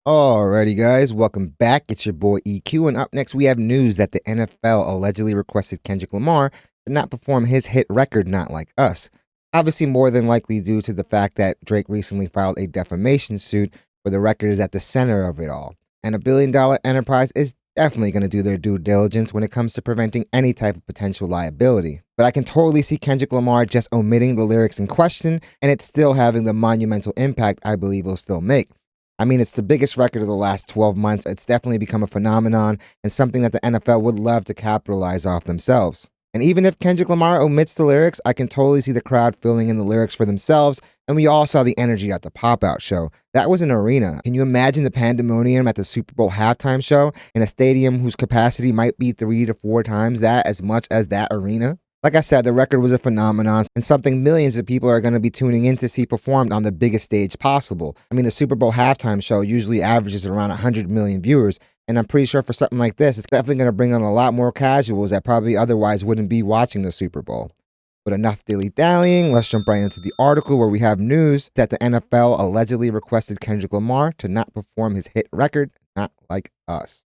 Alrighty, guys, welcome back. It's your boy EQ, and up next we have news that the NFL allegedly requested Kendrick Lamar to not perform his hit record, Not Like Us. Obviously, more than likely due to the fact that Drake recently filed a defamation suit where the record is at the center of it all. And a billion-dollar enterprise is definitely going to do their due diligence when it comes to preventing any type of potential liability. But I can totally see Kendrick Lamar just omitting the lyrics in question, and it's still having the monumental impact I believe it'll still make. I mean, it's the biggest record of the last 12 months. It's definitely become a phenomenon and something that the NFL would love to capitalize off themselves. And even if Kendrick Lamar omits the lyrics, I can totally see the crowd filling in the lyrics for themselves. And we all saw the energy at the pop-out show. That was an arena. Can you imagine the pandemonium at the Super Bowl halftime show in a stadium whose capacity might be 3 to 4 times that as much as that arena? Like I said, the record was a phenomenon and something millions of people are going to be tuning in to see performed on the biggest stage possible. I mean, the Super Bowl halftime show usually averages around 100 million viewers, and I'm pretty sure for something like this, it's definitely going to bring on a lot more casuals that probably otherwise wouldn't be watching the Super Bowl. But enough dilly-dallying, let's jump right into the article where we have news that the NFL allegedly requested Kendrick Lamar to not perform his hit record, Not Like Us.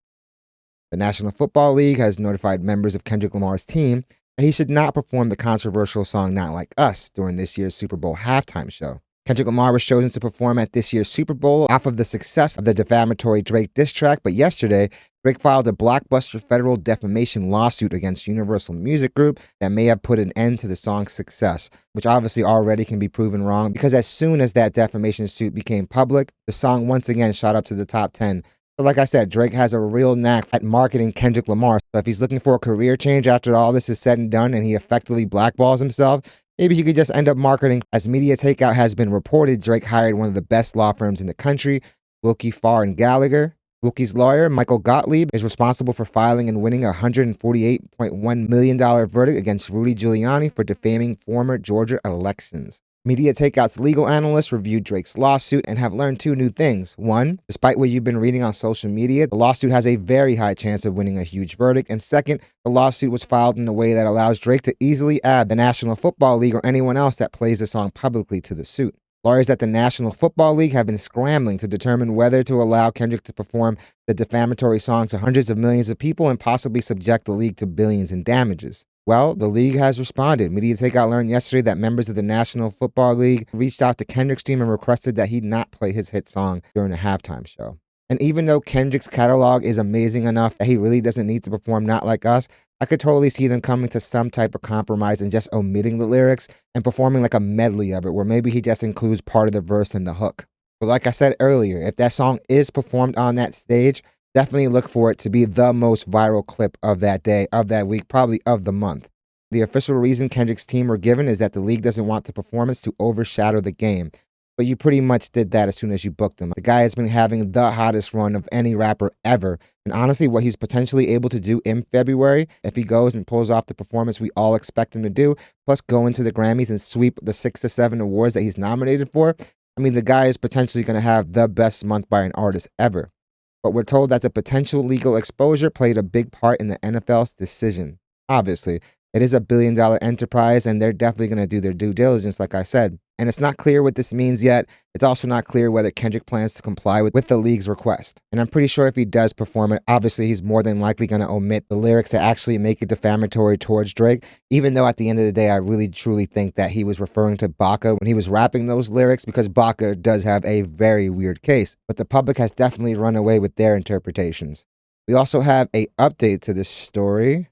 The National Football League has notified members of Kendrick Lamar's team he should not perform the controversial song Not Like Us during this year's Super Bowl halftime show. Kendrick Lamar was chosen to perform at this year's Super Bowl off of the success of the defamatory Drake diss track, but yesterday, Drake filed a blockbuster federal defamation lawsuit against Universal Music Group that may have put an end to the song's success, which obviously already can be proven wrong because as soon as that defamation suit became public, the song once again shot up to the top 10. So like I said, Drake has a real knack at marketing Kendrick Lamar. So if he's looking for a career change after all this is said and done and he effectively blackballs himself, maybe he could just end up marketing. As Media Takeout has been reported, Drake hired one of the best law firms in the country, Wilkie Farr and Gallagher. Wilkie's lawyer, Michael Gottlieb, is responsible for filing and winning a $148.1 million verdict against Rudy Giuliani for defaming former Georgia elections. Media Takeout's legal analysts reviewed Drake's lawsuit and have learned 2 new things. One, despite what you've been reading on social media, the lawsuit has a very high chance of winning a huge verdict. And second, the lawsuit was filed in a way that allows Drake to easily add the National Football League or anyone else that plays the song publicly to the suit. Lawyers at the National Football League have been scrambling to determine whether to allow Kendrick to perform the defamatory song to hundreds of millions of people and possibly subject the league to billions in damages. Well, the league has responded. Media Takeout learned yesterday that members of the National Football League reached out to Kendrick's team and requested that he not play his hit song during the halftime show. And even though Kendrick's catalog is amazing enough that he really doesn't need to perform Not Like Us, I could totally see them coming to some type of compromise and just omitting the lyrics and performing like a medley of it where maybe he just includes part of the verse and the hook. But like I said earlier, if that song is performed on that stage, definitely look for it to be the most viral clip of that day, of that week, probably of the month. The official reason Kendrick's team were given is that the league doesn't want the performance to overshadow the game. But you pretty much did that as soon as you booked him. The guy has been having the hottest run of any rapper ever. And honestly, what he's potentially able to do in February, if he goes and pulls off the performance we all expect him to do, plus go into the Grammys and sweep the 6 to 7 awards that he's nominated for, I mean, the guy is potentially going to have the best month by an artist ever. But we're told that the potential legal exposure played a big part in the NFL's decision. Obviously, it is a billion-dollar enterprise, and they're definitely going to do their due diligence, like I said. And it's not clear what this means yet. It's also not clear whether Kendrick plans to comply with the league's request. And I'm pretty sure if he does perform it, obviously he's more than likely going to omit the lyrics that actually make it defamatory towards Drake, even though at the end of the day, I really truly think that he was referring to Baca when he was rapping those lyrics, because Baca does have a very weird case. But the public has definitely run away with their interpretations. We also have an update to this story.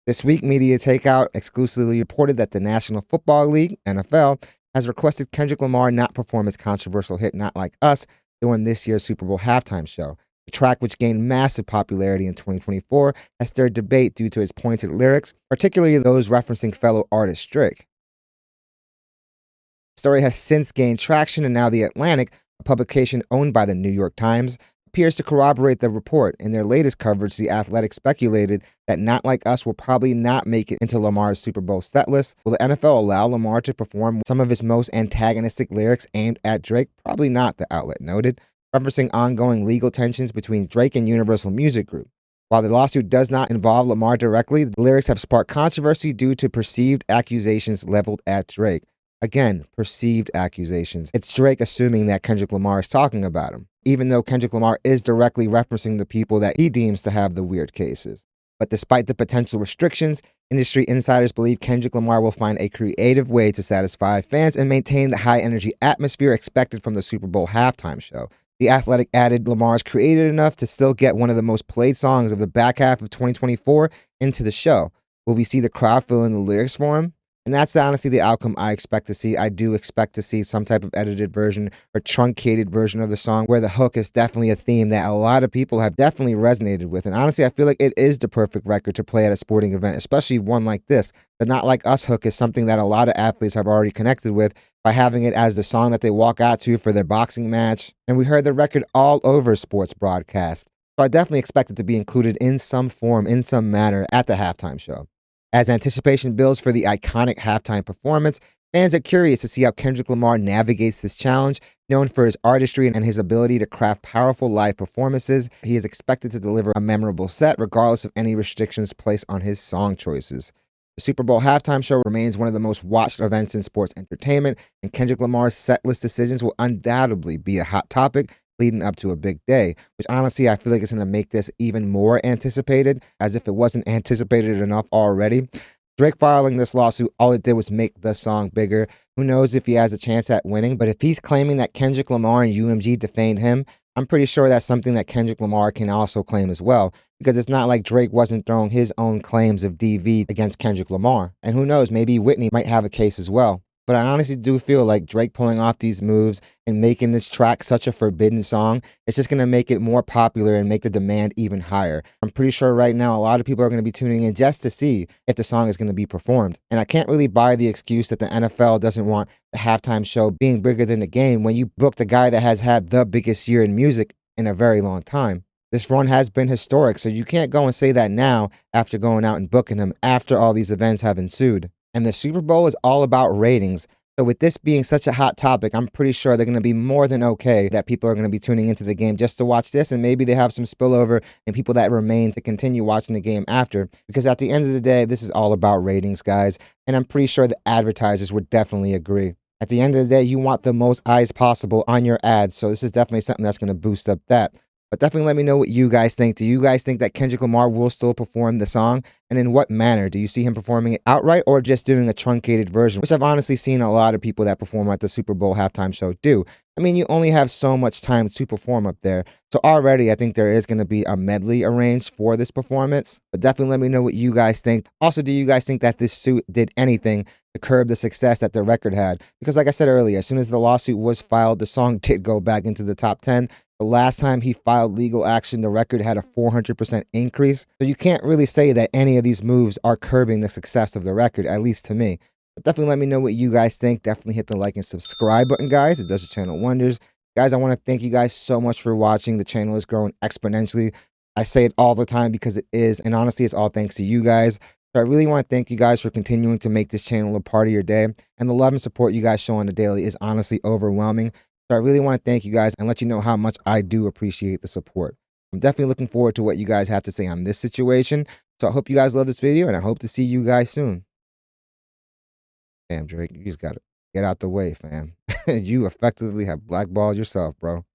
This week, Media Takeout exclusively reported that the National Football League, NFL, has requested Kendrick Lamar not perform his controversial hit Not Like Us during this year's Super Bowl halftime show. The track, which gained massive popularity in 2024, has stirred debate due to its pointed lyrics, particularly those referencing fellow artist Drake. The story has since gained traction, and now The Atlantic, a publication owned by the New York Times, appears to corroborate the report. In their latest coverage, The Athletic speculated that Not Like Us will probably not make it into Lamar's Super Bowl setlist. Will the NFL allow Lamar to perform some of his most antagonistic lyrics aimed at Drake? Probably not, the outlet noted, referencing ongoing legal tensions between Drake and Universal Music Group. While the lawsuit does not involve Lamar directly, the lyrics have sparked controversy due to perceived accusations leveled at Drake. Again, perceived accusations. It's Drake assuming that Kendrick Lamar is talking about him, even though Kendrick Lamar is directly referencing the people that he deems to have the weird cases. But despite the potential restrictions, industry insiders believe Kendrick Lamar will find a creative way to satisfy fans and maintain the high energy atmosphere expected from the Super Bowl halftime show. The Athletic added Lamar's creative enough to still get one of the most played songs of the back half of 2024 into the show. Will we see the crowd fill in the lyrics for him? And that's honestly the outcome I expect to see. I do expect to see some type of edited version or truncated version of the song where the hook is definitely a theme that a lot of people have definitely resonated with. And honestly, I feel like it is the perfect record to play at a sporting event, especially one like this. The Not Like Us hook is something that a lot of athletes have already connected with by having it as the song that they walk out to for their boxing match. And we heard the record all over sports broadcasts. So I definitely expect it to be included in some form, in some manner at the halftime show. As anticipation builds for the iconic halftime performance, fans are curious to see how Kendrick Lamar navigates this challenge. Known for his artistry and his ability to craft powerful live performances, he is expected to deliver a memorable set regardless of any restrictions placed on his song choices. The Super Bowl halftime show remains one of the most watched events in sports entertainment, and Kendrick Lamar's setlist decisions will undoubtedly be a hot topic leading up to a big day, which honestly I feel like is going to make this even more anticipated, as if it wasn't anticipated enough already. Drake filing this lawsuit, all it did was make the song bigger. Who knows if he has a chance at winning, but if he's claiming that Kendrick Lamar and UMG defamed him, I'm pretty sure that's something that Kendrick Lamar can also claim as well, because it's not like Drake wasn't throwing his own claims of DV against Kendrick Lamar. And who knows, maybe Whitney might have a case as well. But I honestly do feel like Drake pulling off these moves and making this track such a forbidden song, it's just going to make it more popular and make the demand even higher. I'm pretty sure right now a lot of people are going to be tuning in just to see if the song is going to be performed. And I can't really buy the excuse that the NFL doesn't want the halftime show being bigger than the game when you booked a guy that has had the biggest year in music in a very long time. This run has been historic, so you can't go and say that now after going out and booking him after all these events have ensued. And the Super Bowl is all about ratings. So with this being such a hot topic, I'm pretty sure they're going to be more than okay that people are going to be tuning into the game just to watch this, and maybe they have some spillover and people that remain to continue watching the game after. Because at the end of the day, this is all about ratings, guys. And I'm pretty sure the advertisers would definitely agree. At the end of the day, you want the most eyes possible on your ads. So this is definitely something that's going to boost up that. But definitely let me know what you guys think. Do you guys think that Kendrick Lamar will still perform the song? And in what manner? Do you see him performing it outright or just doing a truncated version? Which I've honestly seen a lot of people that perform at the Super Bowl halftime show do. I mean, you only have so much time to perform up there. So already I think there is going to be a medley arranged for this performance. But definitely let me know what you guys think. Also, do you guys think that this suit did anything to curb the success that the record had? Because like I said earlier, as soon as the lawsuit was filed, the song did go back into the top 10. The last time he filed legal action, the record had a 400% increase. So you can't really say that any of these moves are curbing the success of the record, at least to me. But definitely let me know what you guys think. Definitely hit the like and subscribe button, guys. It does the channel wonders. Guys, I want to thank you guys so much for watching. The channel is growing exponentially. I say it all the time because it is. And honestly, it's all thanks to you guys. So I really want to thank you guys for continuing to make this channel a part of your day. And the love and support you guys show on the daily is honestly overwhelming. So I really want to thank you guys and let you know how much I do appreciate the support. I'm definitely looking forward to what you guys have to say on this situation. So I hope you guys love this video, and I hope to see you guys soon. Damn, Drake, you just got to get out the way, fam. You effectively have blackballed yourself, bro.